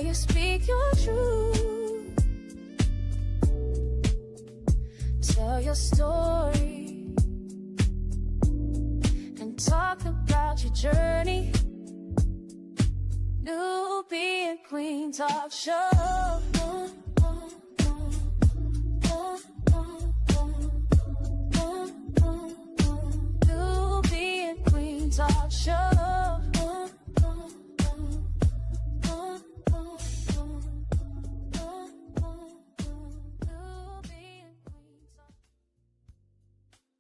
you speak your truth. Tell your story and talk about your journey. Nubian Queen Talk Show. Nubian Queen Talk Show.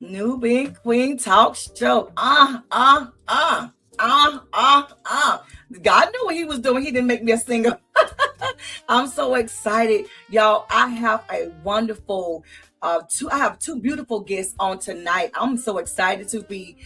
Nubian Queen Talk Show. God knew what he was doing. He didn't make me a singer. I'm so excited, y'all. I have a wonderful I have two beautiful guests on tonight. I'm so excited to be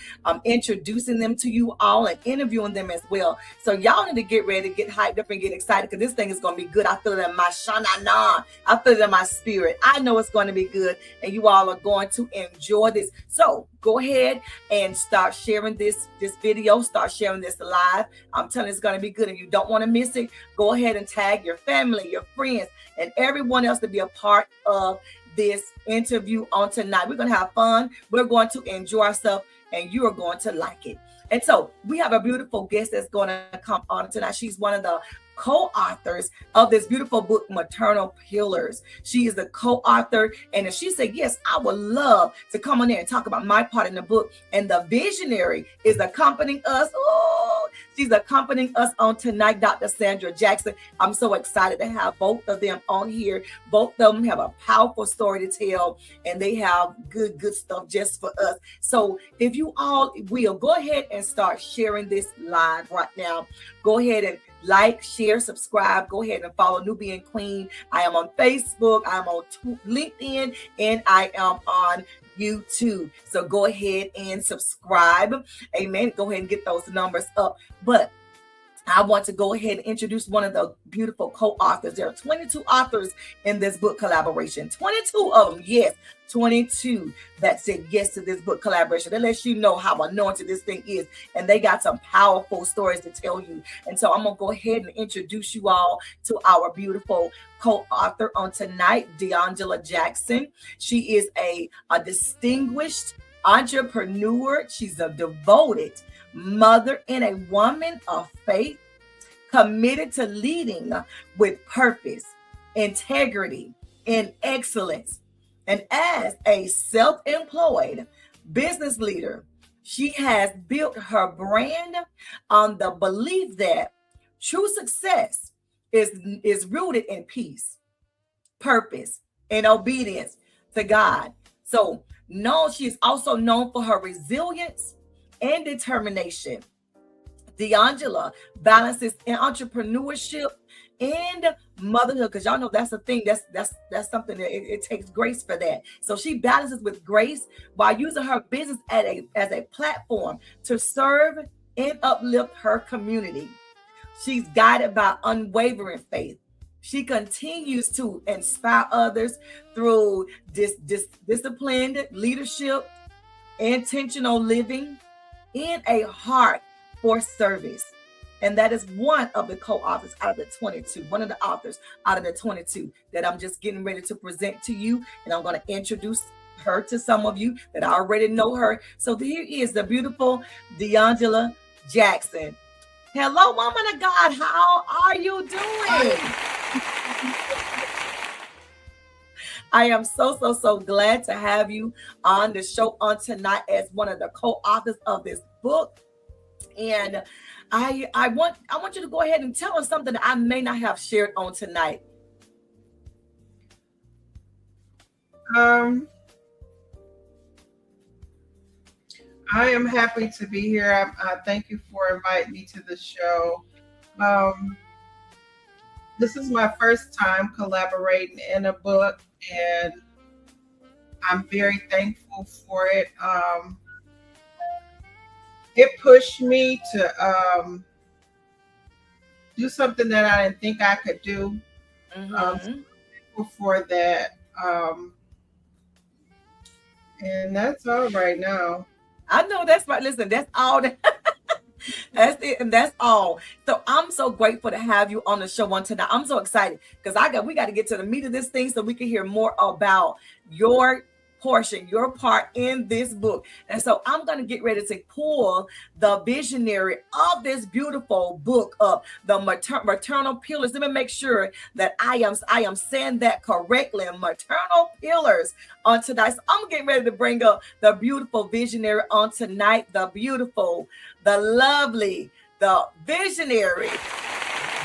introducing them to you all and interviewing them as well. So y'all need to get ready, get hyped up and get excited, because this thing is going to be good. I feel it in my shanana. I feel it in my spirit. I know it's going to be good, and you all are going to enjoy this. So go ahead and start sharing this video. Start sharing this live. I'm telling you, it's going to be good, and you don't want to miss it. Go ahead and tag your family, your friends, and everyone else to be a part of this interview on tonight. We're going to have fun. We're going to enjoy ourselves, and you are going to like it. And so we have a beautiful guest that's going to come on tonight. She's one of the co-authors of this beautiful book, Maternal Pillars. She is the co-author, and she said, yes, I would love to come on there and talk about my part in the book. And the visionary is accompanying us. Oh, she's accompanying us on tonight, Dr. Sandra Jackson. I'm so excited to have both of them on here. Both of them have a powerful story to tell, and they have good stuff just for us. So if you all will, go ahead and start sharing this live right now. Go ahead and like, share, subscribe. Go ahead and follow Nubian Queen. I am on Facebook, I'm on LinkedIn, and I am on YouTube. So go ahead and subscribe. Amen. Go ahead and get those numbers up. But I want to go ahead and introduce one of the beautiful co-authors. There are 22 authors in this book collaboration. 22 of them, yes, 22 that said yes to this book collaboration. That lets you know how anointed this thing is. And they got some powerful stories to tell you. And so I'm going to go ahead and introduce you all to our beautiful co-author on tonight, DeUngela Jackson. She is a distinguished entrepreneur. She's a devoted mother and a woman of faith, committed to leading with purpose, integrity, and excellence. And as a self-employed business leader, she has built her brand on the belief that true success is rooted in peace, purpose, and obedience to God. So she is also known for her resilience and determination. DeUngela balances entrepreneurship and motherhood, because y'all know that's a thing. That's something that it takes grace for that. So she balances with grace while using her business as a platform to serve and uplift her community. She's guided by unwavering faith. She continues to inspire others through disciplined leadership, intentional living, and a heart for service. And that is one of the co-authors out of the 22, one of the authors out of the 22 that I'm just getting ready to present to you. And I'm going to introduce her to some of you that already know her. So here is the beautiful DeUngela Jackson. Hello, woman of God. How are you doing? I am so glad to have you on the show on tonight as one of the co-authors of this book. And I want you to go ahead and tell us something that I may not have shared on tonight. I am happy to be here. I thank you for inviting me to the show. This is my first time collaborating in a book, and I'm very thankful for it. It pushed me to do something that I didn't think I could do. Before that, and that's all right now. I know that's right. Listen, that's all that That's it, and that's all. So I'm so grateful to have you on the show on tonight. I'm so excited because we got to get to the meat of this thing so we can hear more about your portion, your part in this book. And so I'm going to get ready to pull the visionary of this beautiful book up, the Maternal Pillars. Let me make sure that I am saying that correctly. Maternal Pillars on tonight. So I'm getting ready to bring up the beautiful visionary on tonight, the beautiful, the lovely, the visionary,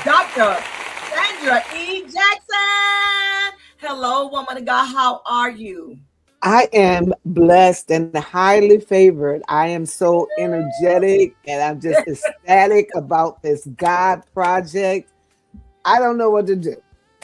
Dr. Sandra E. Jackson. Hello, woman of God. How are you? I am blessed and highly favored. I am so energetic and I'm just ecstatic about this God project. I don't know what to do.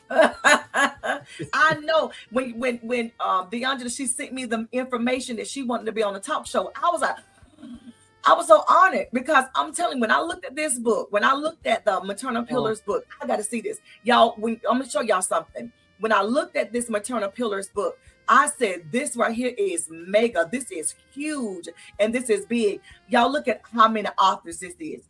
I know when DeUngela, she sent me the information that she wanted to be on the talk show. I was so honored because I'm telling you, when I looked at this book, when I looked at the Maternal Pillars book, I got to see this. Y'all, I'm going to show y'all something. When I looked at this Maternal Pillars book, I said, this right here is mega. This is huge. And this is big. Y'all look at how many authors this is.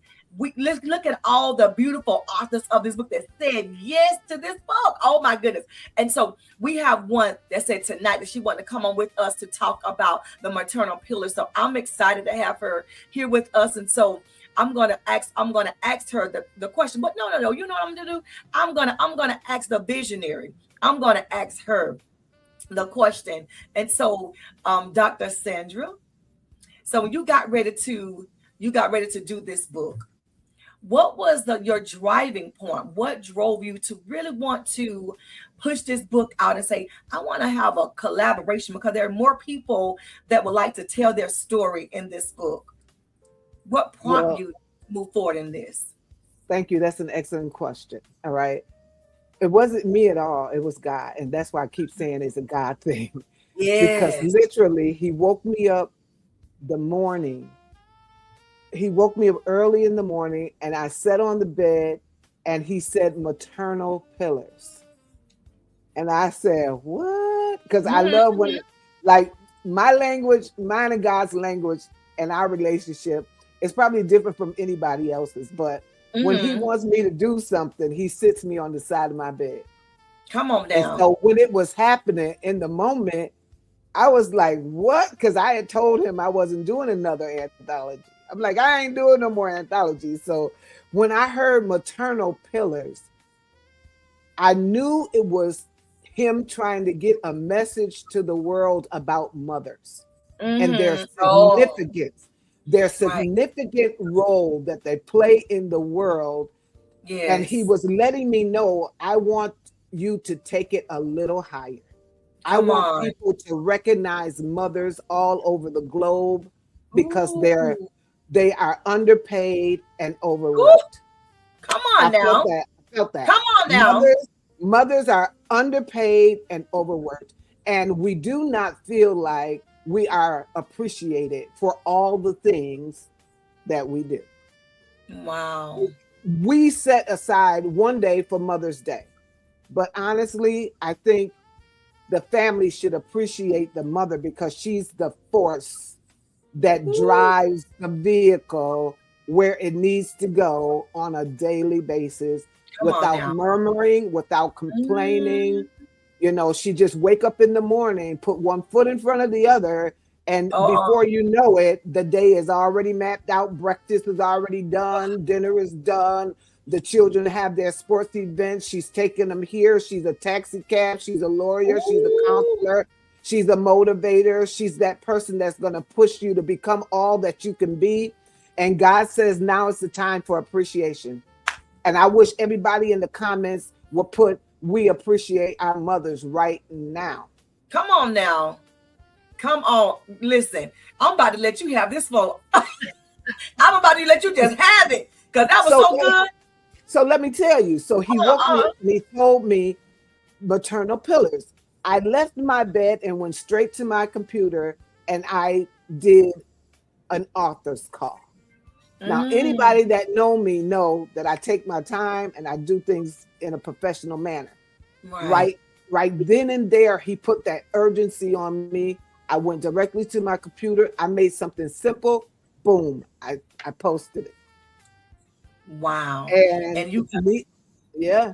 Let's look at all the beautiful authors of this book that said yes to this book. Oh my goodness. And so we have one that said tonight that she wanted to come on with us to talk about the Maternal Pillars. So I'm excited to have her here with us. And so I'm gonna ask her the question. But no. You know what I'm gonna do? I'm gonna ask the visionary. I'm gonna ask her the question. And so Dr. Sandra, so when you got ready to do this book, what was your driving point? What drove you to really want to push this book out and say, I want to have a collaboration, because there are more people that would like to tell their story in this book? What prompted you to move forward in this? Thank you. That's an excellent question. All right. It wasn't me at all. It was God. And that's why I keep saying it's a God thing. Yes. Because literally he woke me up the morning. He woke me up early in the morning and I sat on the bed and he said, Maternal Pillars. And I said, what? Because I love when, like, my language, mine and God's language and our relationship is probably different from anybody else's. But when he wants me to do something, he sits me on the side of my bed. Come on down. And so when it was happening in the moment, I was like, what? Because I had told him I wasn't doing another anthology. I'm like, I ain't doing no more anthologies. So when I heard Maternal Pillars, I knew it was him trying to get a message to the world about mothers and their significance. Their significant role that they play in the world. Yes. And he was letting me know, I want you to take it a little higher. I want people to recognize mothers all over the globe because they are underpaid and overworked. Come on now. I felt that. Come on now. Mothers are underpaid and overworked. And we do not feel like we are appreciated for all the things that we do. Wow. We set aside one day for Mother's Day. But honestly, I think the family should appreciate the mother because she's the force that drives the vehicle where it needs to go on a daily basis without murmuring, without complaining. You know, she just wake up in the morning, put one foot in front of the other, and before you know it, the day is already mapped out. Breakfast is already done. Dinner is done. The children have their sports events. She's taking them here. She's a taxi cab. She's a lawyer. She's a counselor. She's a motivator. She's that person that's going to push you to become all that you can be. And God says, now is the time for appreciation. And I wish everybody in the comments would put, we appreciate our mothers right now. Come on now. Come on. Listen, I'm about to let you have this for. I'm about to let you just have it because that was so good. So let me tell you. So he woke me up and he told me Maternal Pillars. I left my bed and went straight to my computer and I did an author's call. Now, anybody that know me know that I take my time and I do things in a professional manner. Right then and there, he put that urgency on me. I went directly to my computer. I made something simple. Boom. I posted it. Wow. And And you yeah,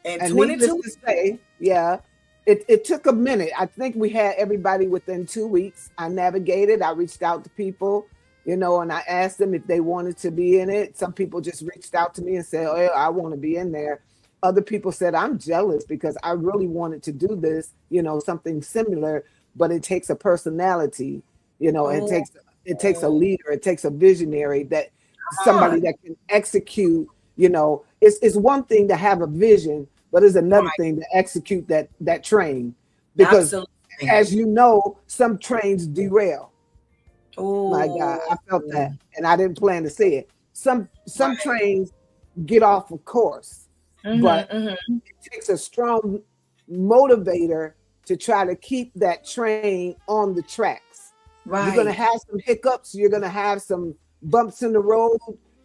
and and needless 22. to say, yeah, it took a minute. I think we had everybody within 2 weeks. I navigated, I reached out to people, and I asked them if they wanted to be in it. Some people just reached out to me and said, oh, yeah, I want to be in there. Other people said, I'm jealous because I really wanted to do this, something similar, but it takes a personality, Oh, it takes a leader, it takes a visionary, that come somebody on. that can execute. It's one thing to have a vision, but it's another Right. thing to execute that train. Because Absolutely. as you know, some trains derail. My God, Oh, I felt that, and I didn't plan to say it. Some right. trains get off of course, but Mm-hmm. it takes a strong motivator to try to keep that train on the tracks. You're going to Right. have some hiccups, you're going to have some bumps in the road.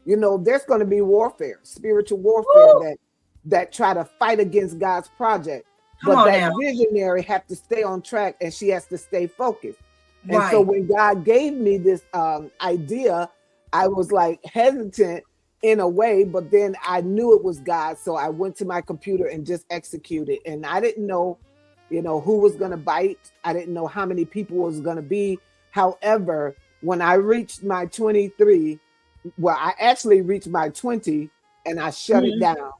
There's going to be warfare, spiritual warfare, Woo! that try to fight against God's project. Come But on that now. visionary have to stay on track, and she has to stay focused. And so Right. when God gave me this idea, I was like hesitant in a way, but then I knew it was God. So I went to my computer and just executed. And I didn't know, who was going to bite. I didn't know how many people was going to be. However, when I reached my 23, well, I actually reached my 20 and I shut it Mhm. down.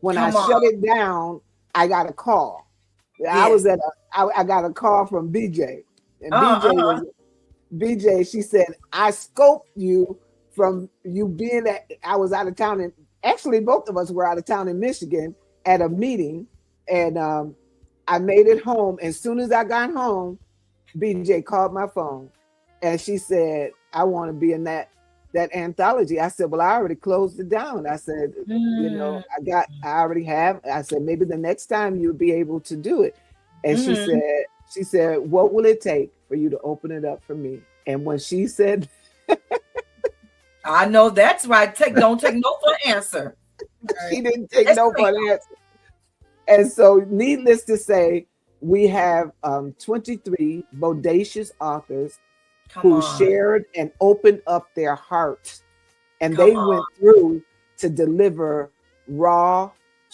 When I Come on. shut it down, I got a call. I Yes. was I got a call from BJ, and Uh-huh. BJ. She said, I scoped you from you being I was out of town, and actually both of us were out of town in Michigan at a meeting, and I made it home. As soon as I got home, BJ called my phone, and she said, I want to be in that anthology. I said, well, I already closed it down. I said, Mm. I already have. I said, maybe the next time you'll be able to do it. And Mm-hmm. she said, what will it take for you to open it up for me? And when she said, I know that's right. Don't take no for an answer. Right. she didn't take Yes, no for an answer. And so, needless to say, we have 23 bodacious authors come who on. shared and opened up their hearts, and Come they on. went through to deliver raw, Whew.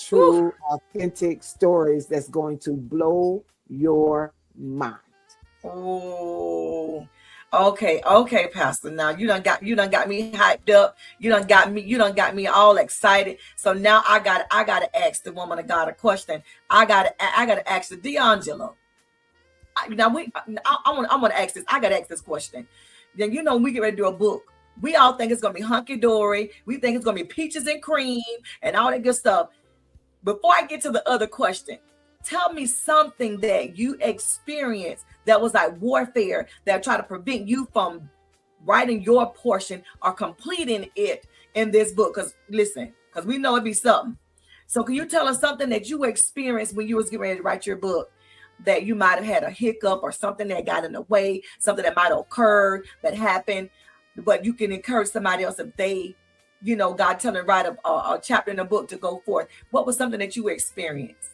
true, authentic stories that's going to blow your mind. Oh. Okay, okay, Pastor. Now you done got me hyped up. You done got me all excited. So now I gotta ask the woman of God a question. I gotta ask the DeUngela. Now I want to ask this. I gotta ask this question. Then we get ready to do a book. We all think it's gonna be hunky dory. We think it's gonna be peaches and cream and all that good stuff. Before I get to the other question, tell me something that you experienced that was like warfare that tried to prevent you from writing your portion or completing it in this book. Because listen, because we know it'd be something. So can you tell us something that you experienced when you was getting ready to write your book, that you might have had a hiccup or something that got in the way, something that might have occurred that happened, but you can encourage somebody else if they, God telling them to write a chapter in a book to go forth. What was something that you experienced?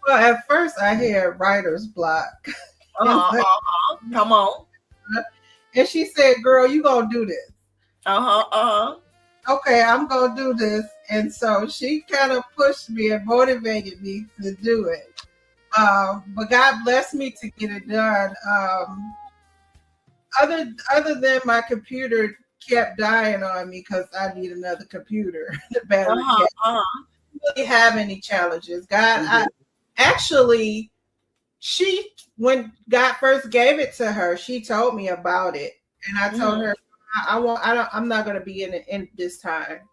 Well, at first I had writer's block. And Come on. she said, girl, you gonna do this. Uh-huh. Okay, I'm gonna do this. And so she kind of pushed me and motivated me to do it. But God blessed me to get it done. Other than my computer kept dying on me because I need another computer. The battery Uh-huh. kept Uh-huh. really have any challenges. God, I Mhm. actually she when God first gave it to her, she told me about it, and I told Mhm. her I'm not going to be in it in this time.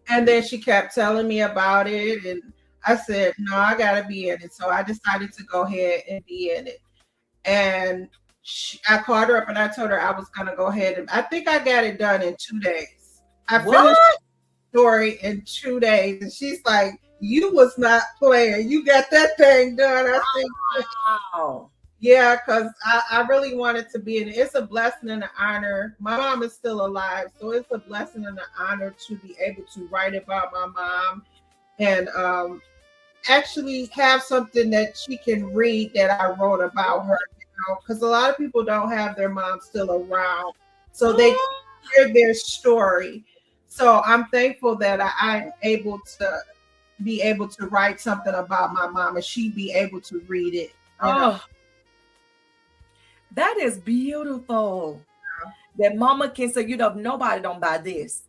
And then she kept telling me about it, and I said, no, I got to be in it. So I decided to go ahead and be in it. And I called her up and I told her I was going to go ahead, and I think I got it done in 2 days. I finished What? the story in 2 days, and she's like, you was not playing. You got that thing done. I said, Wow. yeah, because I really wanted to be in it. It's a blessing and an honor. My mom is still alive, so it's a blessing and an honor to be able to write about my mom and actually have something that she can read that I wrote about her. Because a lot of people don't have their mom still around. so they can hear their story. So I'm thankful that I'm able to be able to write something about my mom and she be able to read it. Oh, that is beautiful. That mama can say, if nobody don't buy this,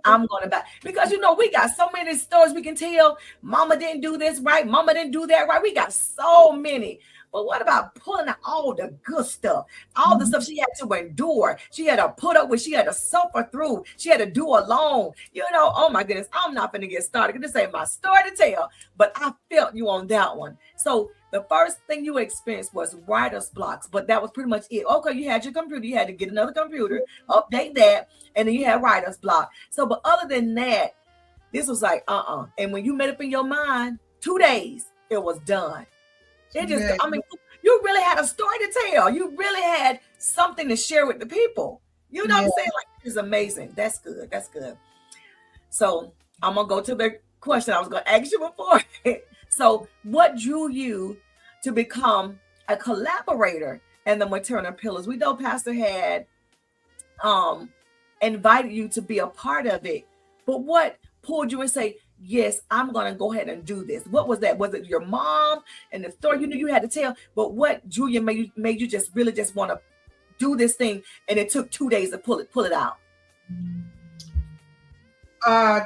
I'm gonna buy, because we got so many stories we can tell. Mama didn't do this right, mama didn't do that right. We got so many. But what about pulling out all the good stuff, all the stuff she had to endure, she had to put up with, she had to suffer through, she had to do alone? Oh my goodness, I'm not gonna get started. This ain't my story to tell, but I felt you on that one. So the first thing you experienced was writer's blocks, but that was pretty much it. Okay, you had your computer, you had to get another computer, update that, and then you had writer's block. So, but other than that, this was like, And when you made up in your mind, 2 days, it was done. It just, you really had a story to tell. You really had something to share with the people. You know what I'm saying? Like, it's amazing. That's good. That's good. So I'm going to go to the question I was going to ask you before. So what drew you to become a collaborator in the Maternal Pillars? We know Pastor had invited you to be a part of it, but what pulled you and say, yes, I'm going to go ahead and do this? What was that? Was it your mom and the story you knew you had to tell? But what drew you, made you just really just want to do this thing, and it took 2 days to pull it out?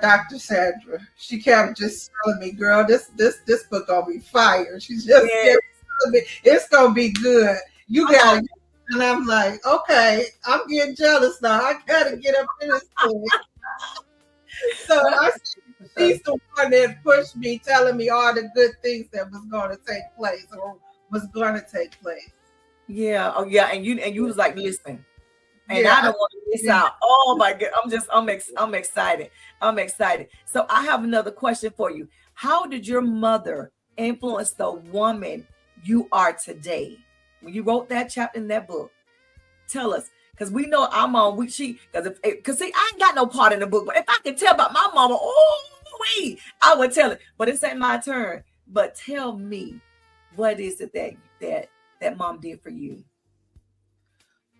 Dr. Sandra, she kept just telling me, girl, this book gonna be fire. She just kept telling me, it's gonna be good. You gotta, and I'm like, okay, I'm getting jealous now. I gotta get up in this thing. So she's the one that pushed me, telling me all the good things that was going to take place or was going to take place. Yeah. Oh yeah. And you was like, listen. And I don't want to miss out. Oh my God. I'm excited. I'm excited. So I have another question for you. How did your mother influence the woman you are today? When you wrote that chapter in that book, tell us. Because we know our mom, because see, I ain't got no part in the book, but if I could tell about my mama, I would tell it. But it's ain't my turn. But tell me, what is it that mom did for you?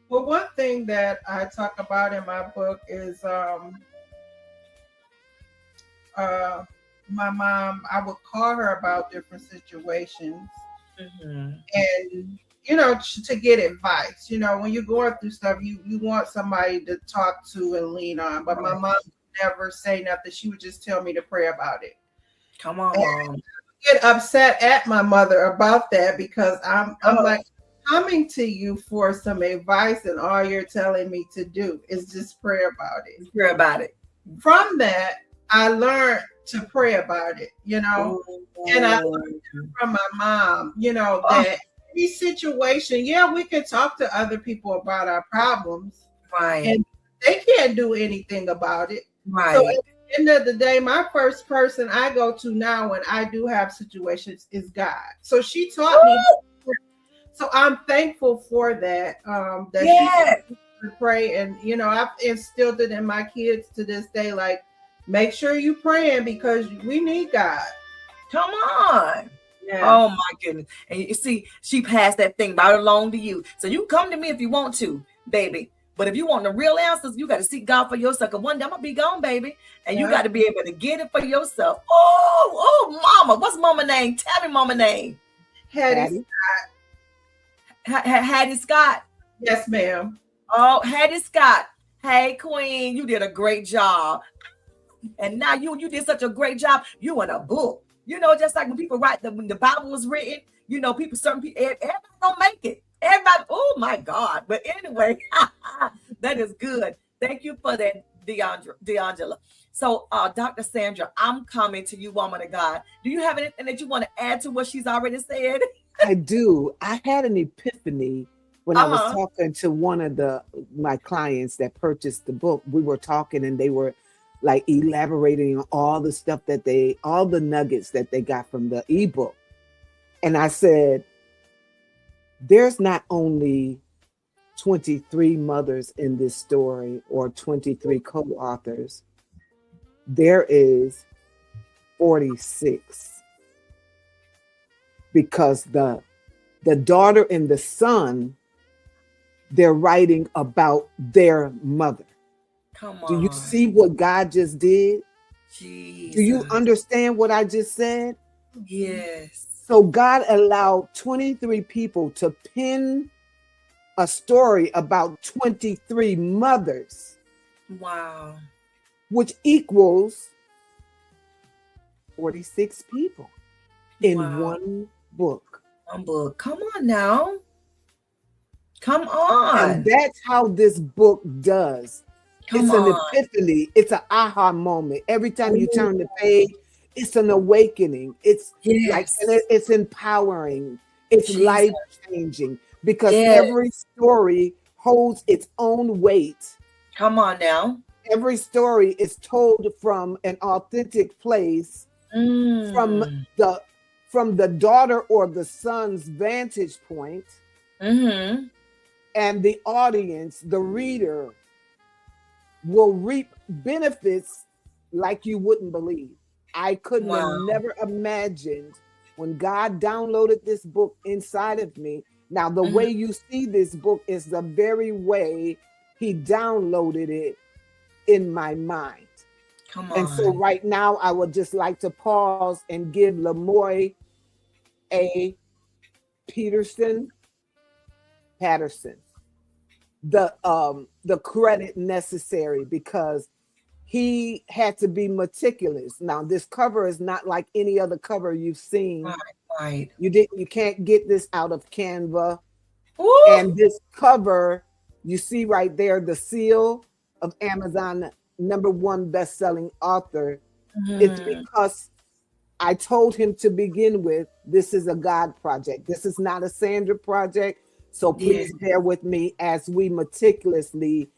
Well, one thing that I talk about in my book is my mom. I would call her about different situations, and to get advice. When you're going through stuff, you want somebody to talk to and lean on. But my mom would never say nothing. She would just tell me to pray about it. Come on, Mom. I get upset at my mother about that because I'm like, coming to you for some advice, and all you're telling me to do is just pray about it. Pray about it. From that, I learned to pray about it, and I learned from my mom, that any situation, we can talk to other people about our problems, right? And they can't do anything about it, right? So at the end of the day, my first person I go to now when I do have situations is God. So she taught me. So I'm thankful for that. That she to pray, and I've instilled it in my kids to this day. Like, make sure you praying because we need God. Come on. Yeah. Oh my goodness. And you see, she passed that thing right along to you. So you come to me if you want to, baby. But if you want the real answers, you got to seek God for yourself. Because one day I'm gonna be gone, baby. And you got to be able to get it for yourself. Oh, mama. What's mama name? Tell me mama name. Hattie Scott. Hattie Scott. Yes, ma'am. Oh, Hattie Scott. Hey, Queen, you did a great job. And now you did such a great job. You in a book. Just like when people write when the Bible was written, certain people, everybody don't make it. Everybody, oh my God. But anyway, that is good. Thank you for that, DeUngela. So, Dr. Sandra, I'm coming to you, woman of God. Do you have anything that you want to add to what she's already said? I do. I had an epiphany when I was talking to one of my clients that purchased the book. We were talking and they were like elaborating on all the stuff all the nuggets that they got from the ebook. And I said, there's not only 23 mothers in this story or 23 co-authors, there is 46. Because the daughter and the son they're writing about their mother. Come Do you on. see what God just did? Jesus. Do you understand what I just said? Yes. So God allowed 23 people to pen a story about 23 mothers, Wow. which equals 46 people in Wow. one book. One book. Come on now. Come And on. that's how this book does. Come It's an on. epiphany. It's an aha moment. Every time you turn the page, it's an awakening. It's like, Yes. and it's empowering. It's Jesus. life changing because Yes. every story holds its own weight. Come on now. Every story is told from an authentic place, from the daughter or the son's vantage point, Mm-hmm. and the audience, the reader, will reap benefits like you wouldn't believe. I couldn't have Wow. never imagined when God downloaded this book inside of me. Now, the Mhm. way you see this book is the very way he downloaded it in my mind. Come And so on. right now, I would just like to pause and give Lamoy A. Patterson the credit necessary because he had to be meticulous. Now, this cover is not like any other cover you've seen. Right. You can't get this out of Canva. Woo! And this cover, you see right there, the seal of Amazon #1 best-selling author. It's Mhm. because I told him to begin with, this is a God project. This is not a Sandra project. So please bear with me as we meticulously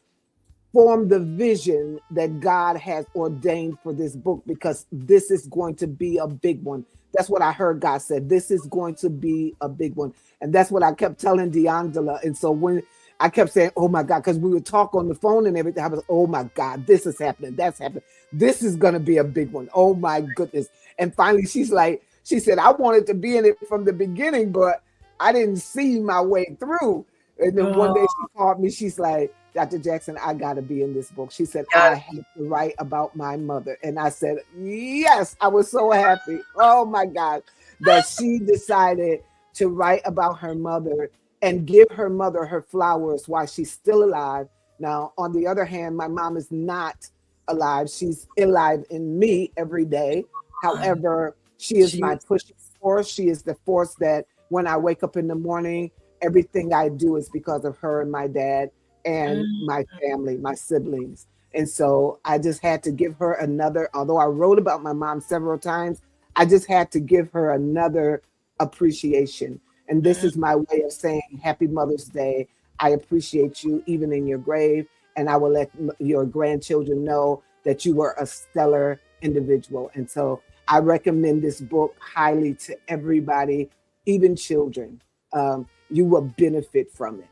form the vision that God has ordained for this book, because this is going to be a big one. That's what I heard God said. This is going to be a big one. And that's what I kept telling DeUngela. And so when I kept saying, oh my God, because we would talk on the phone and everything, I was, oh my God, this is happening. That's happening. This is going to be a big one. Oh my goodness. And finally, she said, I wanted to be in it from the beginning, but I didn't see my way through. And then one day she called me. She's like, Dr. Jackson, I got to be in this book. She said, I have to write about my mother. And I said, yes, I was so happy. Oh my God, that she decided to write about her mother and give her mother her flowers while she's still alive. Now, on the other hand, my mom is not alive. She's alive in me every day. However, she is my pushing force. She is the force that when I wake up in the morning, everything I do is because of her and my dad and my family, my siblings. And so I just had to give her another, although I wrote about my mom several times, I just had to give her another appreciation. And this is my way of saying Happy Mother's Day. I appreciate you even in your grave. And I will let your grandchildren know that you were a stellar individual. And so I recommend this book highly to everybody, even children. You will benefit from it.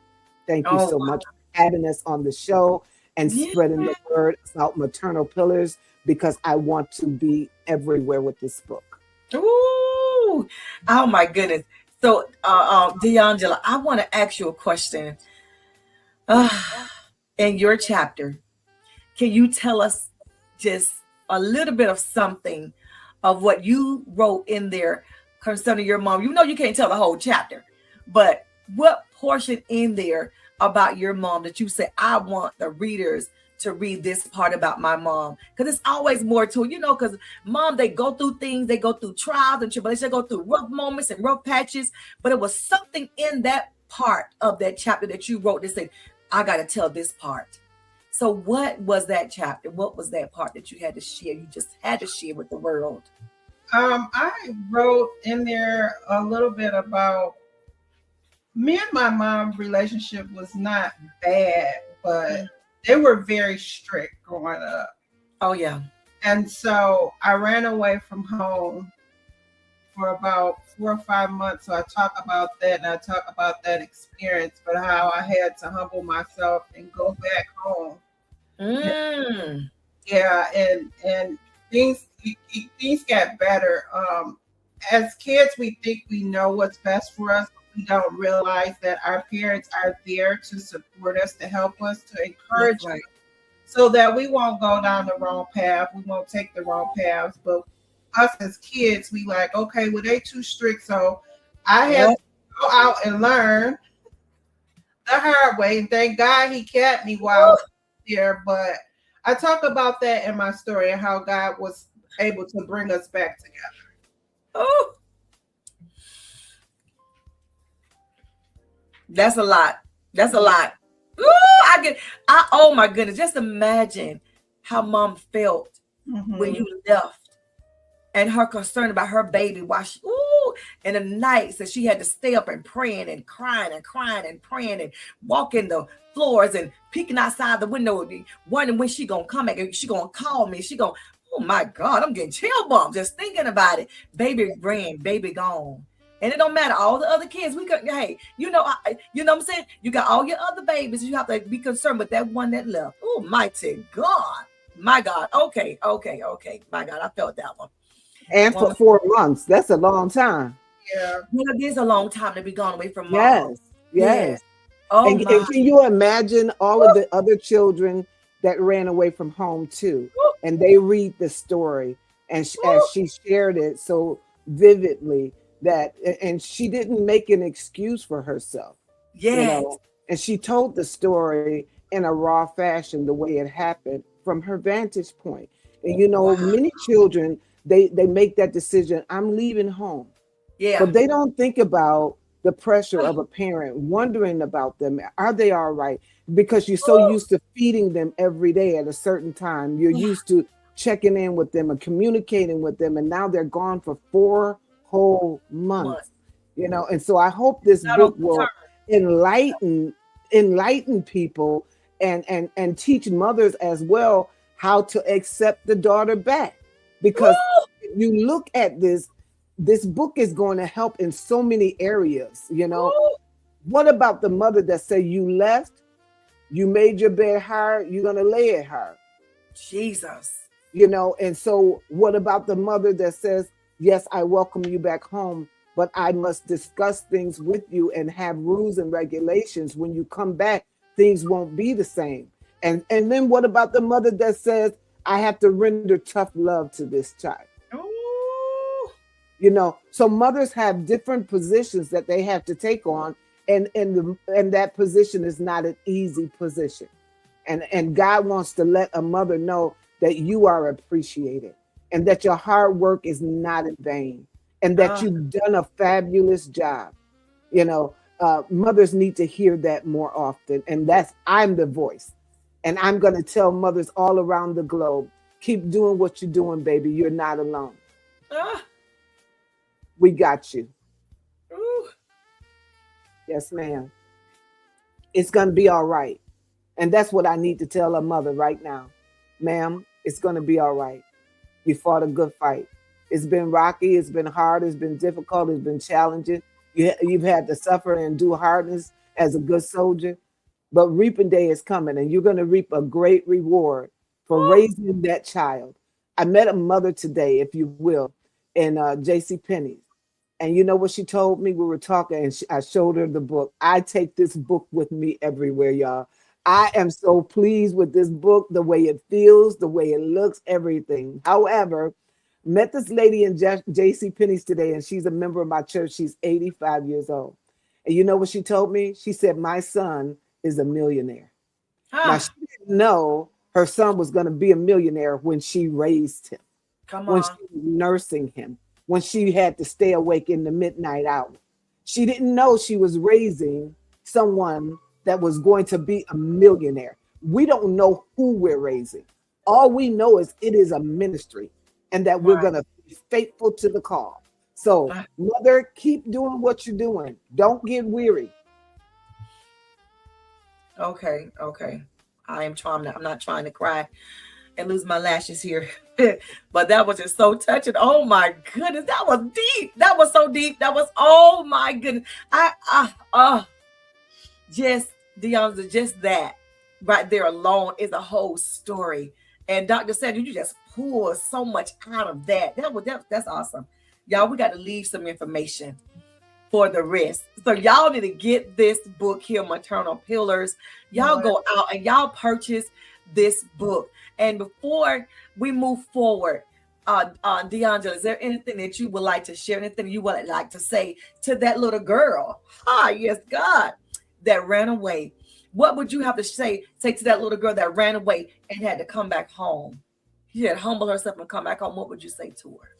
Thank you so much for having us on the show and spreading the word about Maternal Pillars, because I want to be everywhere with this book. Ooh, oh my goodness. So, DeUngela, I want to ask you a question. In your chapter, can you tell us just a little bit of something of what you wrote in there concerning your mom? You know you can't tell the whole chapter, but what portion in there about your mom that you say, I want the readers to read this part about my mom? Because it's always more to it, because mom, they go through things, they go through trials and tribulations, they go through rough moments and rough patches, but it was something in that part of that chapter that you wrote that said, I got to tell this part. So what was that chapter? What was that part that you had to share? You just had to share with the world. I wrote in there a little bit about me and my mom's relationship was not bad, but they were very strict growing up. Oh, yeah. And so I ran away from home for about 4 or 5 months. So I talk about that, and I talk about that experience, but how I had to humble myself and go back home. Yeah, and things got better. As kids, we think we know what's best for us, but we don't realize that our parents are there to support us, to help us, to encourage That's right. us, so that we won't go down the wrong path. We won't take the wrong paths. But us as kids, we like, okay, well, they too strict. So I have Yeah. to go out and learn the hard way. And thank God he kept me while I was there. But I talk about that in my story and how God was able to bring us back together. Oh, that's a lot. That's a lot. Ooh, oh my goodness. Just imagine how mom felt when you left and her concern about her baby while she, and the nights that she had to stay up and praying and crying and crying and praying and walking the floors and peeking outside the window and wondering when she gonna come back and she gonna call me. She gonna, oh my God, I'm getting chill bumps just thinking about it. Baby ran, baby gone. And it don't matter. All the other kids, we could, hey, you know what I'm saying? You got all your other babies. You have to be concerned with that one that left. Oh, mighty God. My God. Okay. My God, I felt that one. And for 4 months, that's a long time. Yeah. Well, it is a long time to be gone away from mom. Yes. Yeah. Oh, And my. can you imagine all of the other children that ran away from home too? And they read the story, and as she shared it so vividly, that, and she didn't make an excuse for herself. Yes. And she told the story in a raw fashion, the way it happened from her vantage point. And many children, they make that decision, I'm leaving home. Yeah. But they don't think about the pressure of a parent wondering about them. Are they all right? Because you're so used to feeding them every day at a certain time. You're used to checking in with them and communicating with them. And now they're gone for 4 whole months. And so I hope this book will enlighten people and teach mothers as well how to accept the daughter back. Because if you look at this book is going to help in so many areas. What about the mother that say you left, you made your bed hard, you're going to lay it hard? Jesus. And so what about the mother that says, yes, I welcome you back home, but I must discuss things with you and have rules and regulations. When you come back, things won't be the same. And then what about the mother that says, I have to render tough love to this child? So mothers have different positions that they have to take on, and that position is not an easy position. And God wants to let a mother know that you are appreciated and that your hard work is not in vain and that you've done a fabulous job. Mothers need to hear that more often. And I'm the voice. And I'm going to tell mothers all around the globe, keep doing what you're doing, baby. You're not alone. We got you. Yes, ma'am. It's going to be all right. And that's what I need to tell a mother right now. Ma'am, it's going to be all right. You fought a good fight. It's been rocky. It's been hard. It's been difficult. It's been challenging. You've had to suffer and do hardness as a good soldier. But reaping day is coming, and you're going to reap a great reward for raising that child. I met a mother today, if you will, in J.C. Penney's. And you know what she told me? We were talking, and I showed her the book. I take this book with me everywhere, y'all. I am so pleased with this book, the way it feels, the way it looks, everything. However, met this lady in J.C. Penney's today, and she's a member of my church. She's 85 years old. And you know what she told me? She said, my son is a millionaire. Now, she didn't know her son was going to be a millionaire when she raised him, when she was nursing him, when she had to stay awake in the midnight hour. She didn't know she was raising someone that was going to be a millionaire. We don't know who we're raising. All we know is it is a ministry and that we're going to be faithful to the call. So, mother, keep doing what you're doing. Don't get weary. Okay. I'm not trying to cry and lose my lashes here. But that was just so touching. Oh my goodness. That was deep. That was so deep. That was, oh my goodness. Just DeUngela, just that right there alone is a whole story. And Dr. Sandra, you just pulled so much out of that. That's awesome. Y'all, we got to leave some information for the rest. So y'all need to get this book here, Maternal Pillars. Y'all go out and y'all purchase this book. And before we move forward, DeUngela, is there anything that you would like to share? Anything you would like to say to that little girl? Yes, God, that ran away. What would you have to say to that little girl that ran away and had to come back home? She had to humble herself and come back home. What would you say to her?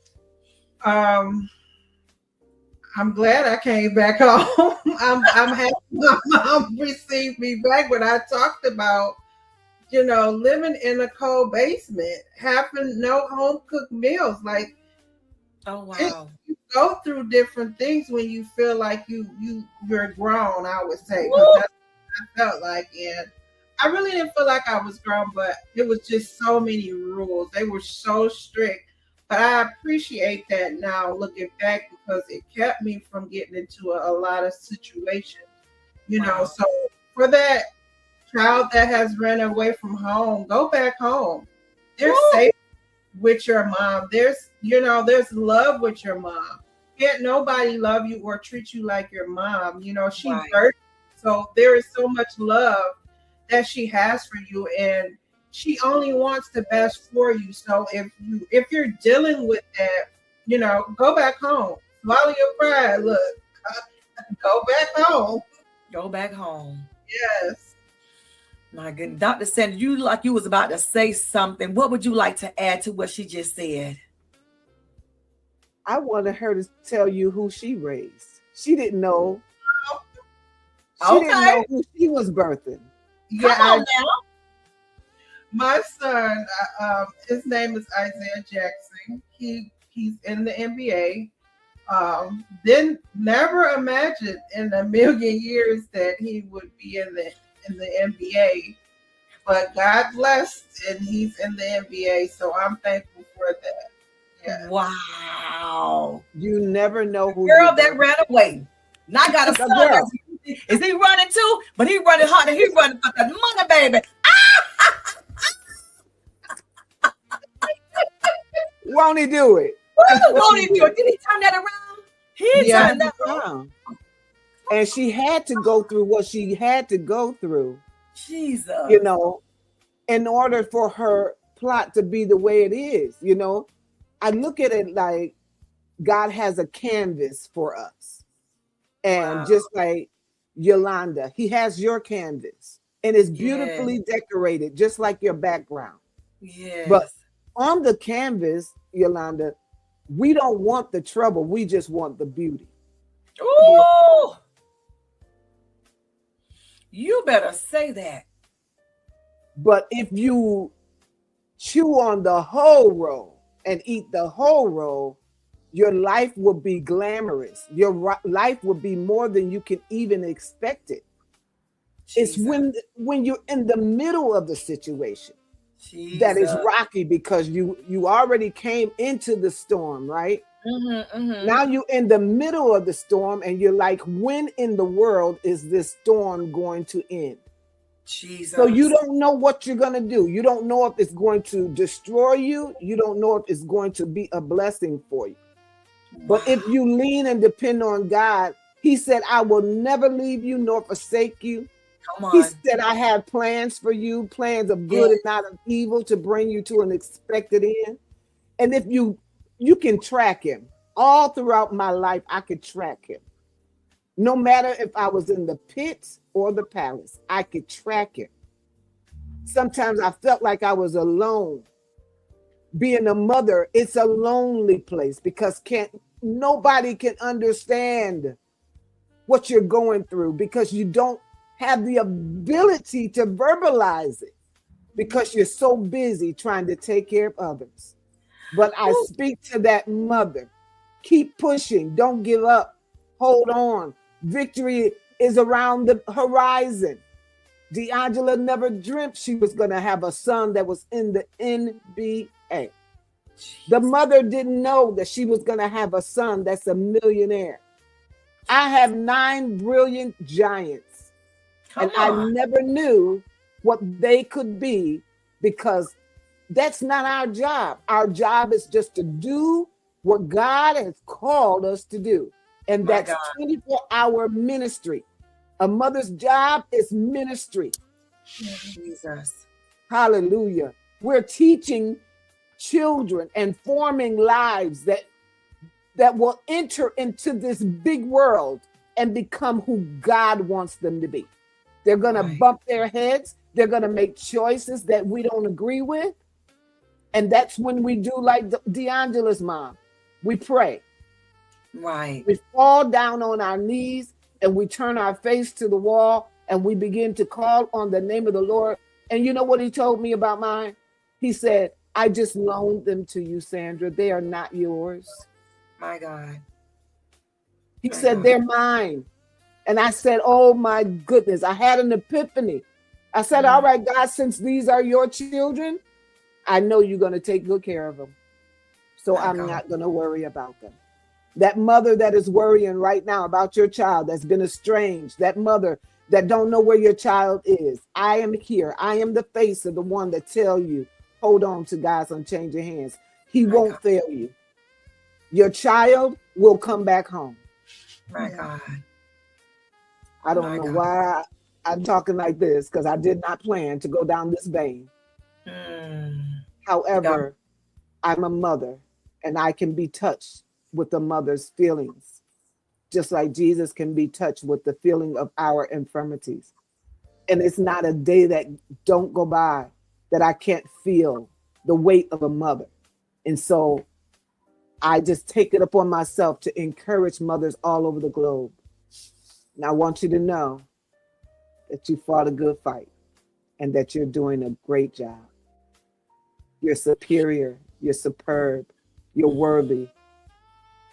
I'm glad I came back home. I'm happy my mom received me back when I talked about, living in a cold basement, having no home cooked meals. Like, oh wow, you go through different things when you feel like you're grown. I would say, because that's what I felt like, and I really didn't feel like I was grown, but it was just so many rules. They were so strict. But I appreciate that now looking back, because it kept me from getting into a lot of situations, Wow. So for that child that has run away from home, go back home. There's safe with your mom. There's love with your mom. Can't nobody love you or treat you like your mom. She birthed, so there is so much love that she has for you, and she only wants the best for you. So if you're dealing with that, go back home. Swallow your pride. Look, go back home. Go back home. Yes. My goodness. Dr. Sandra, you was about to say something. What would you like to add to what she just said? I wanted her to tell you who she raised. She didn't know. She didn't know who she was birthing. Come on now. My son, his name is Isaiah Jackson. He's in the NBA. Didn't never imagined in a million years that he would be in the NBA. But God blessed, and he's in the NBA. So I'm thankful for that. Yeah. Wow. You never know who girl that ran away. Now I got a son. Is he running too? But he running hard and he running for the money, baby. Won't he do it? Won't he do it? Did he turn that around? He turned that around. And she had to go through what she had to go through. Jesus. In order for her plot to be the way it is. I look at it like God has a canvas for us. And just like Yolanda, he has your canvas. And it's beautifully decorated, just like your background. Yes. But on the canvas, Yolanda, we don't want the trouble. We just want the beauty. Ooh. You better say that. But if you chew on the whole roll and eat the whole roll, your life will be glamorous. Your life will be more than you can even expect it. Jesus. It's when you're in the middle of the situation. Jesus. That is rocky, because you already came into the storm, right? Now you're in the middle of the storm and you're like, when in the world is this storm going to end? Jesus. So you don't know what you're going to do. You don't know if it's going to destroy you. You don't know if it's going to be a blessing for you. Wow. But if you lean and depend on God, he said, I will never leave you nor forsake you. He said, I have plans for you, plans of good and not of evil, to bring you to an expected end. And if you can track him all throughout my life, I could track him. No matter if I was in the pit or the palace, I could track him. Sometimes I felt like I was alone. Being a mother, it's a lonely place, because nobody can understand what you're going through, because you don't have the ability to verbalize it, because you're so busy trying to take care of others. But I speak to that mother. Keep pushing. Don't give up. Hold on. Victory is around the horizon. DeUngela never dreamt she was going to have a son that was in the NBA. The mother didn't know that she was going to have a son that's a millionaire. I have 9 brilliant giants. I never knew what they could be, because that's not our job. Our job is just to do what God has called us to do. And My that's God. 24-hour ministry. A mother's job is ministry. Jesus. Hallelujah. We're teaching children and forming lives that will enter into this big world and become who God wants them to be. They're going to bump their heads. They're going to make choices that we don't agree with. And that's when we do like DeUngela's mom. We pray. Right. We fall down on our knees and we turn our face to the wall and we begin to call on the name of the Lord. And you know what he told me about mine? He said, I just loaned them to you, Sandra. They are not yours. My God. He said, they're mine. And I said, oh my goodness, I had an epiphany. I said, all right, God, since these are your children, I know you're going to take good care of them. So I'm not going to worry about them. That mother that is worrying right now about your child that's been estranged, that mother that don't know where your child is, I am here. I am the face of the one that tell you, hold on to God's unchanging hands. He won't fail you. Your child will come back home. My God. I don't know why I'm talking like this, because I did not plan to go down this vein. However, I'm a mother and I can be touched with the mother's feelings, just like Jesus can be touched with the feeling of our infirmities. And it's not a day that don't go by that I can't feel the weight of a mother. And so I just take it upon myself to encourage mothers all over the globe. And I want you to know that you fought a good fight and that you're doing a great job. You're superior, you're superb, you're worthy.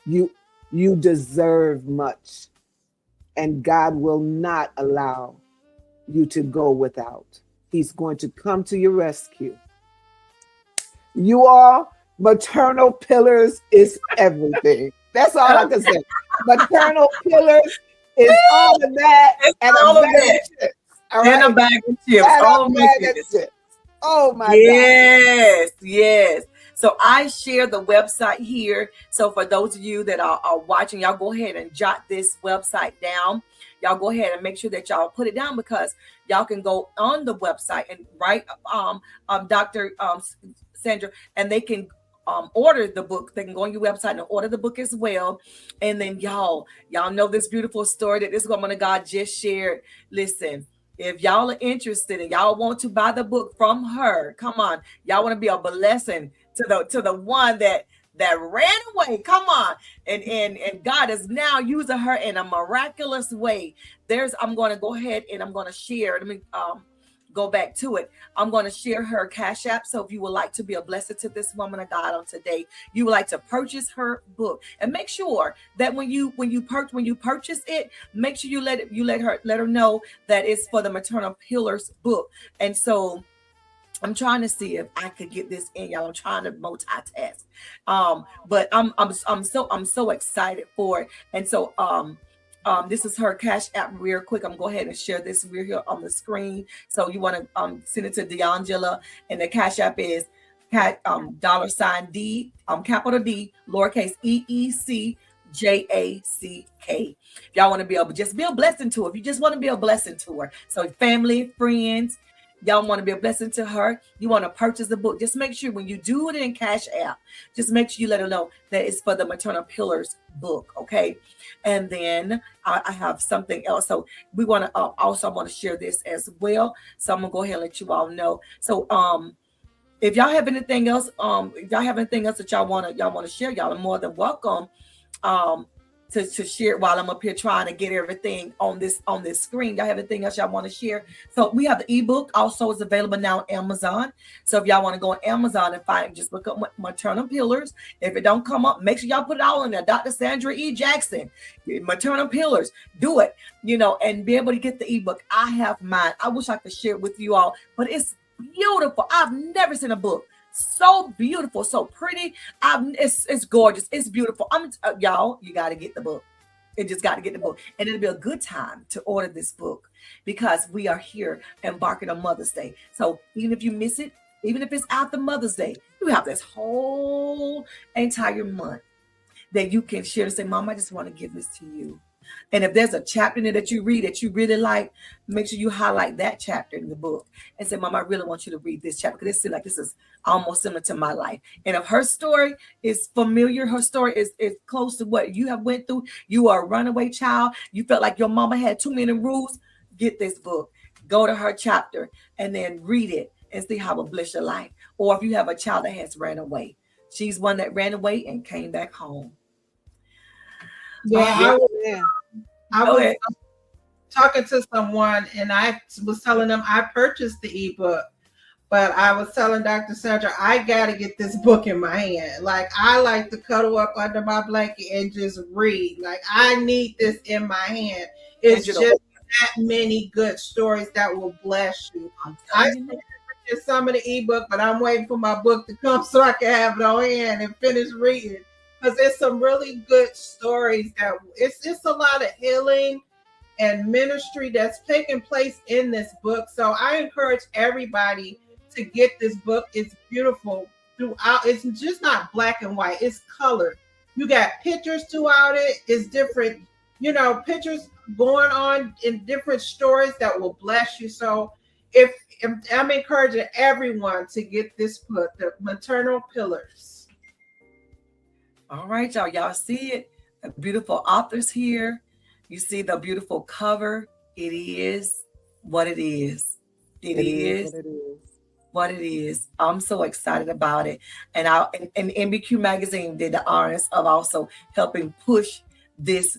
You deserve much, and God will not allow you to go without. He's going to come to your rescue. You all, Maternal Pillars is everything. That's all I can say. Maternal Pillars is all of that and all a of bag that. of chips. All right? And a bag of chips. And Oh a my bag of goodness. chips. Oh my God. Yes. So I share the website here. So for those of you that are watching, y'all go ahead and jot this website down. Y'all go ahead and make sure that y'all put it down, because y'all can go on the website and write Dr. Sandra, and they can order the book. They can go on your website and order the book as well. And then y'all know this beautiful story that this woman of God just shared. Listen, if y'all are interested and y'all want to buy the book from her, come on, y'all want to be a blessing to the one that ran away. Come on. And God is now using her in a miraculous way. I'm going to go ahead and I'm going to share. Let me go back to it. I'm going to share her Cash App. So if you would like to be a blessing to this woman of God on today, you would like to purchase her book, and make sure that when you purchase it, make sure you let her know that it's for the Maternal Pillars book. And so I'm trying to see if I could get this in, y'all. I'm trying to multitask. But I'm so excited for it. And so this is her Cash App real quick. I'm going to go ahead and share this real here on the screen. So you want to send it to DeUngela, and the Cash App is $D, capital D, lowercase EECJACK. If y'all want to be a blessing to her. If you just want to be a blessing to her. So family, friends, y'all want to be a blessing to her, you want to purchase the book, just make sure when you do it in Cash App, just make sure you let her know that it's for the Maternal Pillars book, okay? And then I have something else. So we want to also want to share this as well. So I'm gonna go ahead and let you all know. So if y'all have anything else, that y'all want to share, y'all are more than welcome to share while I'm up here trying to get everything on this screen. Y'all have anything else y'all want to share? So we have the ebook also is available now on Amazon. So if y'all want to go on Amazon and find, just look up Maternal Pillars. If it don't come up, make sure y'all put it all in there. Dr. Sandra E. Jackson, Maternal Pillars, do it, and be able to get the ebook. I have mine. I wish I could share it with you all, but it's beautiful. I've never seen a book so beautiful, so pretty. It's gorgeous. It's beautiful. Y'all, you got to get the book. You just got to get the book, and it'll be a good time to order this book, because we are here embarking on Mother's Day. So even if you miss it, even if it's after Mother's Day, you have this whole entire month that you can share and say, Mom, I just want to give this to you. And if there's a chapter in there that you read that you really like, make sure you highlight that chapter in the book and say, Mom, I really want you to read this chapter because it seems like this is almost similar to my life. And if her story is familiar, her story is close to what you have went through, you are a runaway child, you felt like your mama had too many rules, get this book. Go to her chapter and then read it and see how it bless your life. Or if you have a child that has ran away. She's one that ran away and came back home. Yeah, Yeah. I was talking to someone and I was telling them I purchased the ebook, but I was telling Dr. Sandra, I got to get this book in my hand. Like, I like to cuddle up under my blanket and just read. Like, I need this in my hand. It's just that many good stories that will bless you. I purchased some of the ebook, but I'm waiting for my book to come so I can have it on hand and finish reading. Because there's some really good stories that it's just a lot of healing and ministry that's taking place in this book. So I encourage everybody to get this book. It's beautiful throughout. It's just not black and white. It's colored. You got pictures throughout it. It's different, pictures going on in different stories that will bless you. So if I'm encouraging everyone to get this book, The Maternal Pillars. All right, y'all. Y'all see it? The beautiful authors here. You see the beautiful cover. It is what it is. It is what it is. I'm so excited about it. And MBQ Magazine did the honors of also helping push this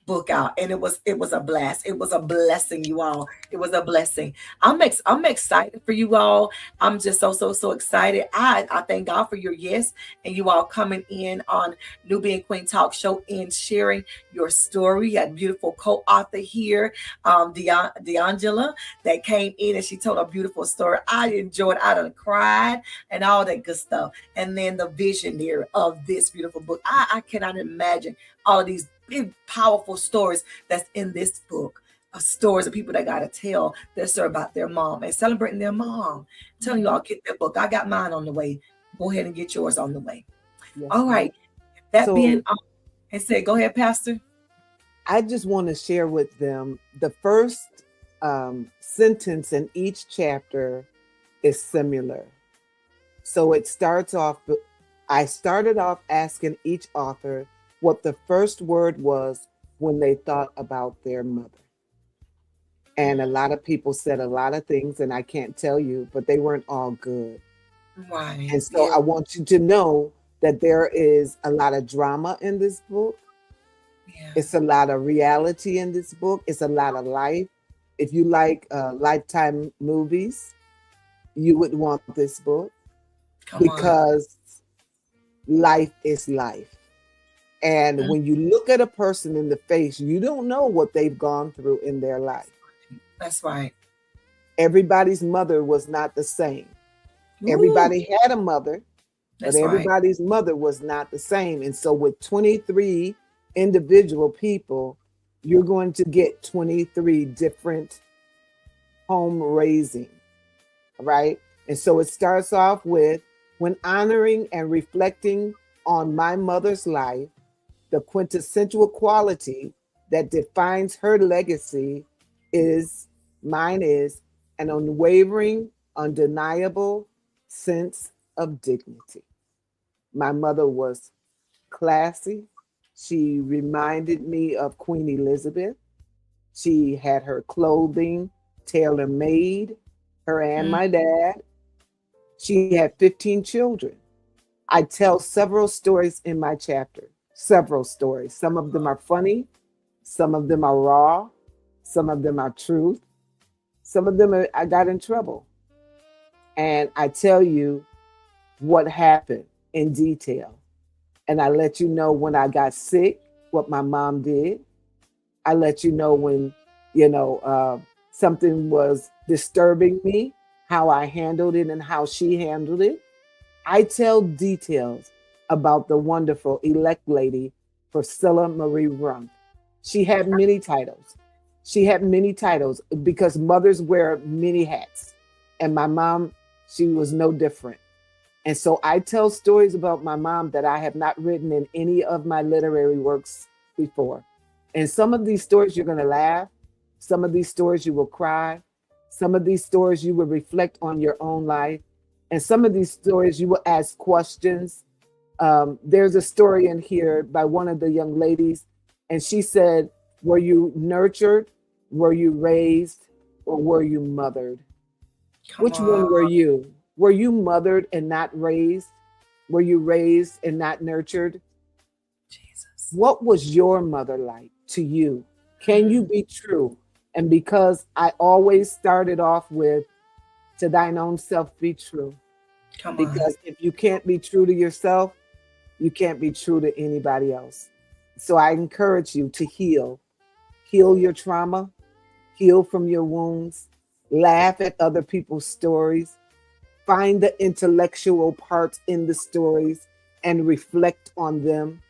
book out, and it was a blast. It was a blessing, you all. It was a blessing. I'm excited for you all. I'm just so excited. I thank God for your yes and you all coming in on Newbie and Queen Talk Show and sharing your story. You had a beautiful co-author here, DeUngela, that came in and she told a beautiful story. I enjoyed. I done cried and all that good stuff. And then the visionary of this beautiful book. I cannot imagine all of these big, powerful stories that's in this book. Stories of people that got to tell their story about their mom and celebrating their mom. Telling you all, get that book. I got mine on the way. Go ahead and get yours on the way. Yes, all right. That being and say, go ahead, Pastor. I just want to share with them the first sentence in each chapter is similar. So it starts off, I started off asking each author what the first word was when they thought about their mother. And a lot of people said a lot of things, and I can't tell you, but they weren't all good. Right. And so I want you to know that there is a lot of drama in this book. Yeah. It's a lot of reality in this book. It's a lot of life. If you like Lifetime movies, you would want this book because life is life. And when you look at a person in the face, you don't know what they've gone through in their life. That's right. Everybody's mother was not the same. Ooh. Everybody had a mother, but everybody's mother was not the same. And so with 23 individual people, you're going to get 23 different home raising, right? And so it starts off with, when honoring and reflecting on my mother's life, the quintessential quality that defines her legacy is an unwavering, undeniable sense of dignity. My mother was classy. She reminded me of Queen Elizabeth. She had her clothing tailor-made, her and my dad. She had 15 children. I tell several stories in my chapter. Several stories. Some of them are funny. Some of them are raw. Some of them are truth. Some of them I got in trouble. And I tell you what happened in detail. And I let you know when I got sick, what my mom did. I let you know when, something was disturbing me, how I handled it and how she handled it. I tell details about the wonderful elect lady, Priscilla Marie Rump. She had many titles. She had many titles because mothers wear many hats. And my mom, she was no different. And so I tell stories about my mom that I have not written in any of my literary works before. And some of these stories you're going to laugh. Some of these stories you will cry. Some of these stories you will reflect on your own life. And some of these stories you will ask questions. There's a story in here by one of the young ladies, and she said, were you nurtured, were you raised, or were you mothered? Which one were you? Were you mothered and not raised? Were you raised and not nurtured? Jesus. What was your mother like to you? Can you be true? And because I always started off with, to thine own self be true. Come on. Because if you can't be true to yourself, you can't be true to anybody else. So I encourage you to heal. Heal your trauma. Heal from your wounds. Laugh at other people's stories. Find the intellectual parts in the stories and reflect on them.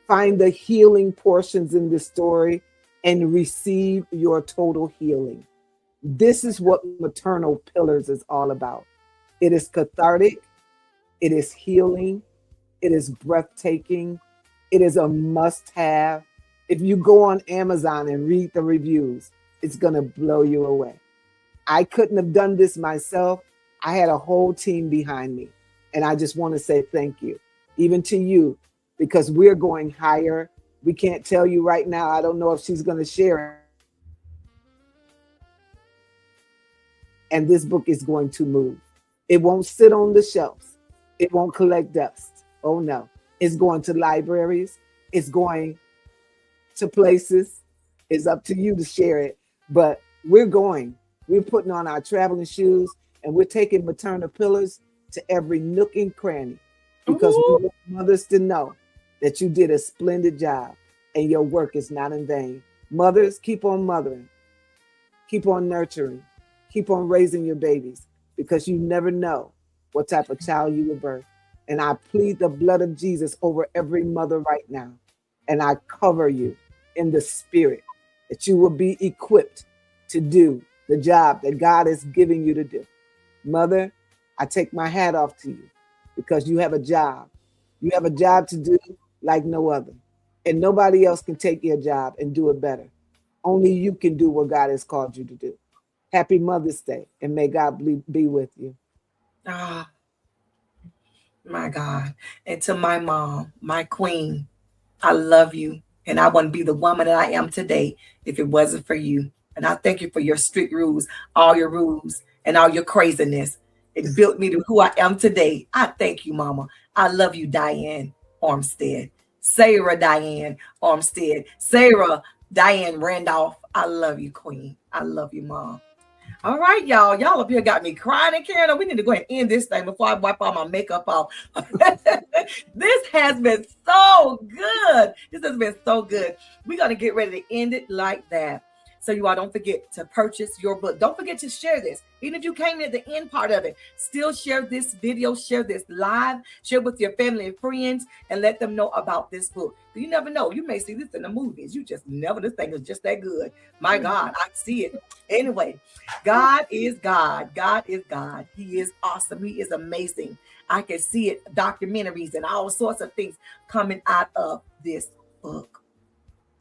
Find the healing portions in the story and receive your total healing. This is what Maternal Pillars is all about. It is cathartic. It is healing. It is breathtaking. It is a must-have. If you go on Amazon and read the reviews, it's going to blow you away. I couldn't have done this myself. I had a whole team behind me. And I just want to say thank you, even to you, because we're going higher. We can't tell you right now. I don't know if she's going to share it. And this book is going to move. It won't sit on the shelves. It won't collect dust. Oh no. It's going to libraries. It's going to places. It's up to you to share it. But we're putting on our traveling shoes and we're taking Maternal Pillars to every nook and cranny because we want mothers to know that you did a splendid job and your work is not in vain. Mothers, keep on mothering. Keep on nurturing. Keep on raising your babies because you never know what type of child you will birth. And I plead the blood of Jesus over every mother right now. And I cover you in the spirit that you will be equipped to do the job that God is giving you to do. Mother, I take my hat off to you because you have a job. You have a job to do like no other. And nobody else can take your job and do it better. Only you can do what God has called you to do. Happy Mother's Day, and may God be with you. Ah, my God. And to my mom, my queen, I love you. And I wouldn't be the woman that I am today if it wasn't for you. And I thank you for your strict rules, all your rules, and all your craziness. It built me to who I am today. I thank you, Mama. I love you, Diane Armstead. Sarah Diane Armstead. Sarah Diane Randolph. I love you, Queen. I love you, Mom. All right, y'all. Y'all up here got me crying and carrying. We need to go ahead and end this thing before I wipe all my makeup off. This has been so good. This has been so good. We're going to get ready to end it like that. So you all don't forget to purchase your book. Don't forget to share this. Even if you came in at the end part of it, still share this video, share this live, share with your family and friends, and let them know about this book. You never know. You may see this in the movies. You just never, this thing is just that good. My God, I see it. Anyway, God is God. God is God. He is awesome. He is amazing. I can see it, documentaries and all sorts of things coming out of this book.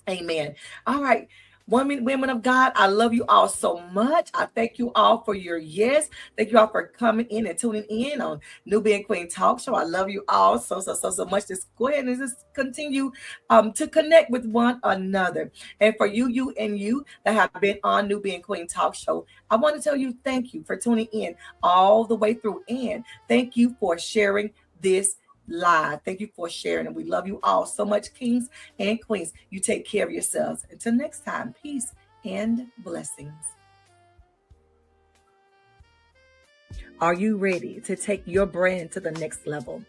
Amen. All right. Women of God, I love you all so much. I thank you all for your yes. Thank you all for coming in and tuning in on New Being Queen Talk Show. I love you all so much. Just go ahead and just continue to connect with one another. And for you that have been on New Being Queen Talk Show, I want to tell you thank you for tuning in all the way through. And thank you for sharing this live. Thank you for sharing, and we love you all so much, kings and queens. You take care of yourselves. Until next time, peace and blessings. Are you ready to take your brand to the next level?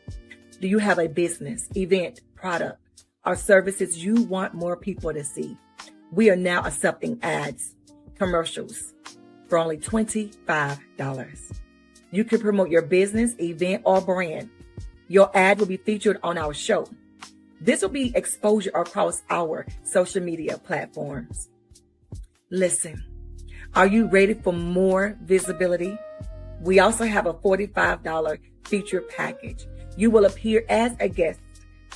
Do you have a business, event, product, or services you want more people to see? We are now accepting ads, commercials for only $25. You can promote your business, event, or brand. Your ad will be featured on our show. This will be exposure across our social media platforms. Listen, are you ready for more visibility? We also have a $45 feature package. You will appear as a guest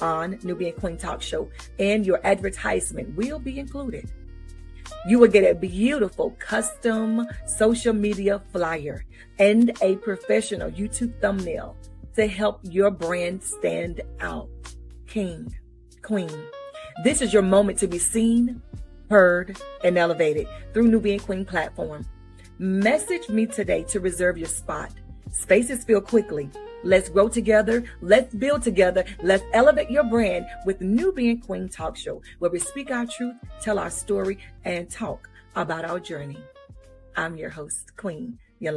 on Nubian Queen Talk Show, and your advertisement will be included. You will get a beautiful custom social media flyer and a professional YouTube thumbnail to help your brand stand out. King, queen, this is your moment to be seen, heard, and elevated through Nubian Queen platform. Message me today to reserve your spot. Spaces fill quickly. Let's grow together. Let's build together. Let's elevate your brand with Nubian Queen Talk Show, where we speak our truth, tell our story, and talk about our journey. I'm your host, Queen.